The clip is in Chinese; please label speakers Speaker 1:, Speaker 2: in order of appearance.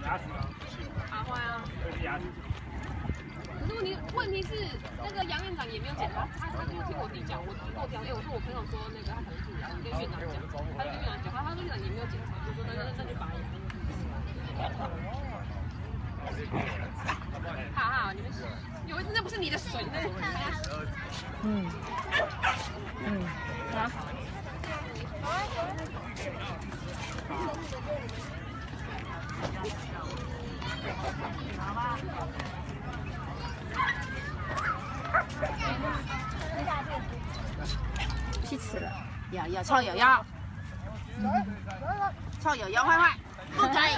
Speaker 1: 啊会啊。可是问题是，那个杨院长也没有检查，他就听我弟讲，我讲，我说我朋友说那个他可能是牙，我跟院长讲，他就跟院长讲，他说院长也没有检查，就说那就拔牙。哈，你们有那不是你的水，那是他呀。好。
Speaker 2: 去吃了，要臭友友，臭友友坏坏，不可以。